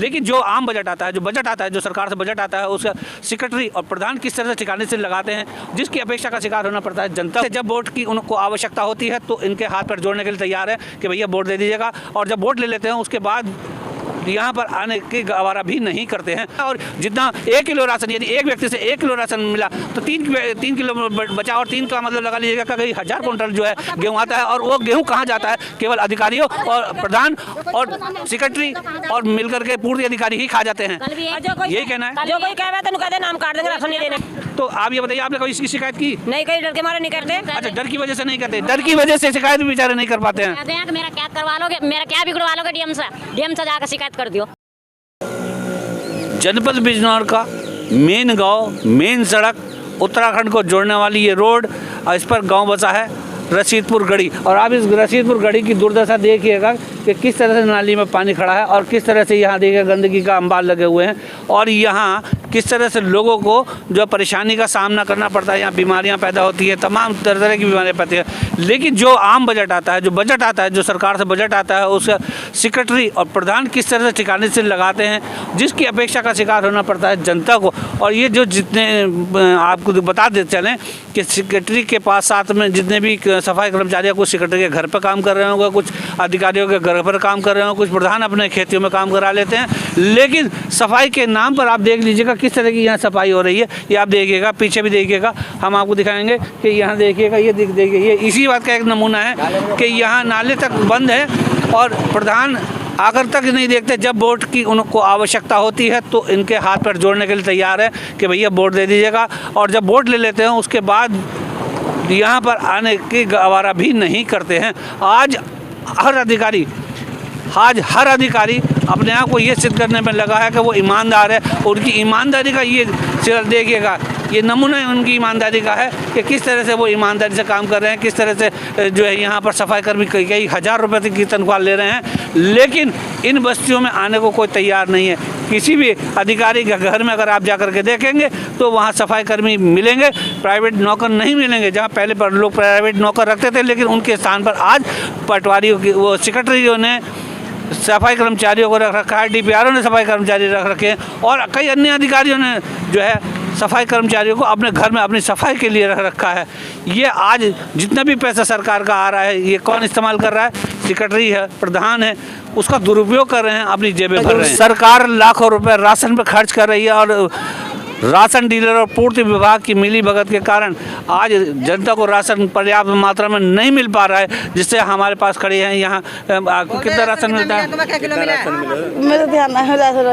लेकिन जो आम बजट आता है, जो बजट आता है, जो सरकार से बजट आता है, उसका सेक्रेटरी और प्रधान किस तरह से ठिकाने से लगाते हैं, जिसकी अपेक्षा का शिकार होना पड़ता है जनता। जब वोट की उनको आवश्यकता होती है तो इनके हाथ पर जोड़ने के लिए तैयार है कि भैया वोट दे दीजिएगा, और जब वोट ले लेते हैं उसके बाद यहाँ पर आने की गवारा भी नहीं करते हैं। और जितना 1 किलो राशन, यदि एक व्यक्ति से 1 किलो राशन मिला तो 3 किलो बचा, और 3 का मतलब लगा लीजिएगा कि कई 1000 कुंटल जो है गेहूँ आता है। और वो गेहूँ कहाँ जाता है? केवल अधिकारियों और प्रधान और सेक्रेटरी और मिलकर के पूर्व अधिकारी ही खा जाते हैं। यही कहना है। जो कोई कहे तो कहते नाम काट देंगे, राशन नहीं देने। तो आप ये बताइए, आपने कभी इसकी शिकायत की? नहीं, कहीं डर के मारे नहीं करते। अच्छा, डर की वजह से नहीं करते? डर की वजह से शिकायत भी बेचारे नहीं कर पाते हैं। मेरा क्या करवा लोगे, मेरा क्या बिगड़वा लोगे? डीएम से जाकर शिकायत कर दियो। जनपद बिजनौर का मेन गांव, मेन सड़क, उत्तराखंड को जोड़ने वाली ये रोड, और इस पर गांव बसा है रशीदपुर गढ़ी। और आप इस रशीदपुर गढ़ी की दुर्दशा देखिएगा कि किस तरह से नाली में पानी खड़ा है और किस तरह से यहाँ देखिए गंदगी का अंबार लगे हुए हैं, और यहाँ किस तरह से लोगों को जो परेशानी का सामना करना पड़ता है। यहाँ बीमारियाँ पैदा होती हैं, तमाम तरह की बीमारियाँ पैदा हैं। लेकिन जो आम बजट आता है, जो बजट आता है, जो सरकार से बजट आता है, उसका सेक्रेटरी और प्रधान किस तरह से ठिकाने से लगाते हैं, जिसकी अपेक्षा का शिकार होना पड़ता है जनता को। और ये जो जितने आपको बता देते चलें कि सेक्रेटरी के पास साथ में जितने भी सफाई कर्मचारी, कुछ सेक्रेटरी के घर पर काम कर रहे होंगे, कुछ अधिकारियों के घर पर काम कर रहे होंगे, कुछ प्रधान अपने खेतियों में काम करा लेते हैं। लेकिन सफाई के नाम पर आप देख लीजिएगा किस तरह की यहाँ सफाई हो रही है। ये आप देखिएगा, पीछे भी देखिएगा, हम आपको दिखाएंगे कि यहाँ देखिएगा, ये देखिए, ये इसी बात का एक नमूना है कि यहाँ नाले तक बंद है और प्रधान आकर तक नहीं देखते। जब वोट की उनको आवश्यकता होती है तो इनके हाथ पर जोड़ने के लिए तैयार है कि भैया वोट दे दीजिएगा, और जब वोट ले लेते हैं उसके बाद यहाँ पर आने की गवारा भी नहीं करते हैं। आज हर अधिकारी अपने आप को ये सिद्ध करने में लगा है कि वो ईमानदार है। उनकी ईमानदारी का ये देखिएगा, ये नमूना उनकी ईमानदारी का है कि किस तरह से वो ईमानदारी से काम कर रहे हैं, किस तरह से जो है यहाँ पर सफाई कर्मी कई 1000 रुपये की तनख्वाह ले रहे हैं। लेकिन इन बस्तियों में आने को कोई तैयार नहीं है। किसी भी अधिकारी के घर में अगर आप जाकर के देखेंगे तो वहाँ सफाई कर्मी मिलेंगे, प्राइवेट नौकर नहीं मिलेंगे। जहाँ पहले पर लोग प्राइवेट नौकर रखते थे, लेकिन उनके स्थान पर आज पटवारियों की, वो सेक्रेटरियों ने सफाई कर्मचारियों को रख रखा है, डीपीआरओ ने सफाई कर्मचारी रख रखे हैं, और कई अन्य अधिकारियों ने जो है सफाई कर्मचारियों को अपने घर में अपनी सफाई के लिए रख रखा है। ये आज जितना भी पैसा सरकार का आ रहा है, ये कौन इस्तेमाल कर रहा है? सेक्रेटरी है, प्रधान है, उसका दुरुपयोग कर रहे हैं, अपनी जेबें भर रहे हैं। सरकार लाखों रुपए राशन पर खर्च कर रही है, और राशन डीलर और पूर्ति विभाग की मिली भगत के कारण आज जनता को राशन पर्याप्त मात्रा में नहीं मिल पा रहा है, जिससे हमारे पास खड़े हैं। यहाँ कितना राशन मिलता है? मेरे ध्यान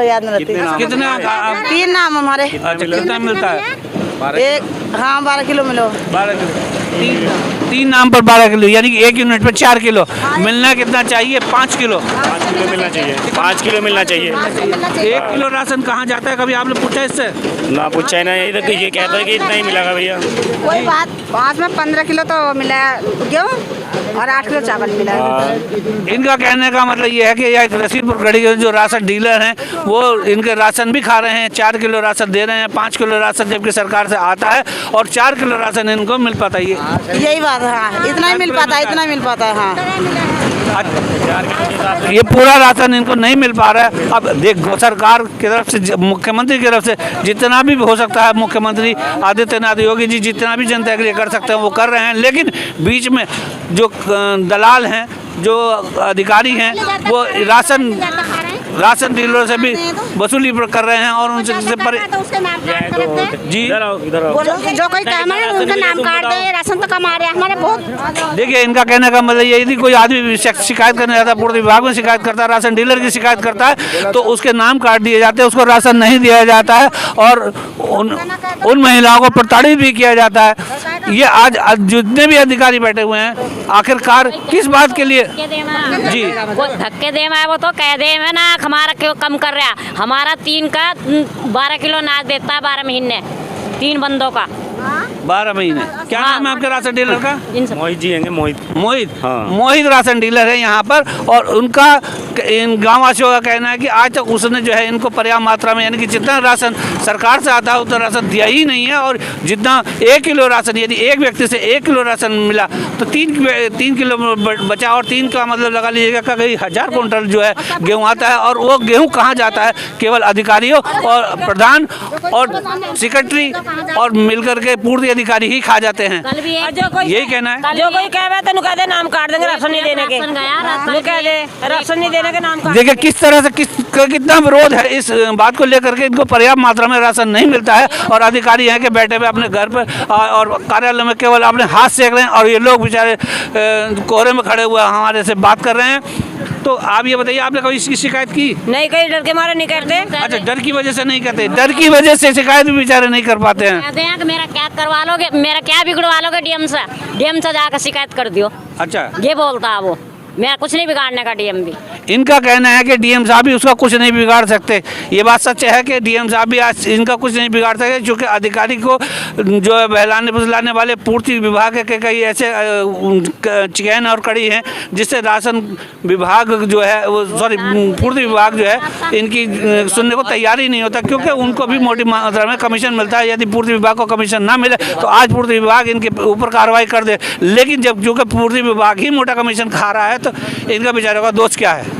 याद नहीं रहती। कितना? 3 नाम हमारे। अच्छा, कितना मिलता है? 12 किलो मिलो। 12 किलो, 3 नाम पर 12 किलो, यानी कि 1 यूनिट पर 4 किलो मिलना कितना चाहिए? 5 किलो। 5 किलो मिलना चाहिए, 5 किलो मिलना चाहिए। 1 किलो राशन कहाँ जाता है? कभी आपने पूछा इससे? ना पूछा है ना, इधर तो ये कहता है कि इतना ही मिलेगा भैया। कोई बात, 5 में 15 किलो तो मिला गेहूँ और 8 किलो चावल मिला। इनका कहने का मतलब ये है कि यह रशीदपुर गढ़ी के जो राशन डीलर हैं वो इनके राशन भी खा रहे हैं। 4 किलो राशन दे रहे हैं, 5 किलो राशन जबकि सरकार से आता है, और 4 किलो राशन इनको मिल पाता है। यही बात है, हाँ, इतना ही मिल पाता है, इतना ही मिल पाता है। हाँ, ये पूरा राशन इनको नहीं मिल पा रहा है। अब देखो, सरकार की तरफ से, मुख्यमंत्री की तरफ से जितना भी हो सकता है, मुख्यमंत्री आदित्यनाथ योगी जी जितना भी जनता के लिए कर सकते हैं वो कर रहे हैं। लेकिन बीच में जो दलाल हैं, जो अधिकारी हैं, वो राशन डीलरों से भी वसूली कर रहे हैं, और उनसे जी जो कोई काम है उनका नाम काट दे, राशन तो कमा रहे हैं हमारे बहुत। देखिए, इनका कहने का मतलब यदि कोई आदमी शिकायत करने जाता है, पूर्ति विभाग में शिकायत करता है, राशन डीलर की शिकायत करता है, तो उसके नाम काट दिए जाते हैं, उसको राशन नहीं दिया जाता है, और उन महिलाओं को प्रताड़ित भी किया जाता है। ये आज जितने भी अधिकारी बैठे हुए हैं, आखिरकार किस बात के लिए? जी, धक्के दे वो तो कह दे मैं ना, हमारा क्यों कम कर रहा? हमारा 3 का 12 किलो अनाज देता है 12 महीने, 3 बंदों का। 12 महीने। क्या नाम है आपके राशन डीलर का? इनसे मोहित जी हैं, मोहित। मोहित। हाँ। मोहित राशन डीलर है यहाँ पर, और उनका इन गाँव वासियों का कहना है कि आज तक उसने जो है इनको पर्याप्त मात्रा में, यानी कि जितना राशन सरकार से आता है उतना राशन दिया ही नहीं है। और जितना 1 किलो राशन, यदि एक व्यक्ति से 1 किलो राशन मिला तो 3 किलो बचा, और 3 का मतलब लगा लीजिएगा का कई 1000 कुंटल जो है गेहूँ आता है। और वो गेहूँ कहाँ जाता है? केवल अधिकारियों और प्रधान और सेक्रेटरी और मिलकर के पूर्ति अधिकारी ही खा जाते हैं। कल भी एक यही कहना है। जो कोई कहे तेन कह दे नाम काट देंगे राशन नहीं देने के, राशन गया, राशन जो कह दे राशन नहीं देने के नाम काट देखिए किस तरह से कितना विरोध है इस बात को लेकर के। इनको पर्याप्त मात्रा में राशन नहीं मिलता है, और अधिकारी हैं कि बैठे हुए अपने घर पर और कार्यालय में केवल अपने हाथ सेक रहे हैं, और ये लोग बेचारे कोहरे में खड़े हुए हमारे से बात कर रहे हैं। तो आप ये बताइए, आपने कभी इसकी शिकायत की? नहीं, कहीं डर के मारे नहीं करते। अच्छा, डर की वजह से नहीं करते, डर की वजह से शिकायत भी बेचारे नहीं कर पाते हैं। कहते हैं कि मेरा क्या करवा लोगे, मेरा क्या बिगड़वा लोगे डीएम से जाकर शिकायत कर दियो। अच्छा, ये बोलता है वो, मेरा कुछ नहीं बिगाड़ने का डीएम भी। इनका कहना है कि डीएम साहब भी उसका कुछ नहीं बिगाड़ सकते। ये बात सच है कि डीएम साहब भी आज इनका कुछ नहीं बिगाड़ सकते, क्योंकि अधिकारी को जो है बहलाने फुसलाने वाले पूर्ति विभाग के कई ऐसे चैन और कड़ी हैं जिससे राशन विभाग जो है वो पूर्ति विभाग जो है इनकी सुनने को तैयार ही नहीं होता, क्योंकि उनको भी मोटी मात्रा में कमीशन मिलता है। यदि पूर्ति विभाग को कमीशन ना मिले तो आज पूर्ति विभाग इनके ऊपर कार्रवाई कर दे, लेकिन जब चूँकि पूर्ति विभाग ही मोटा कमीशन खा रहा है तो इनका बेचारों का दोष क्या है?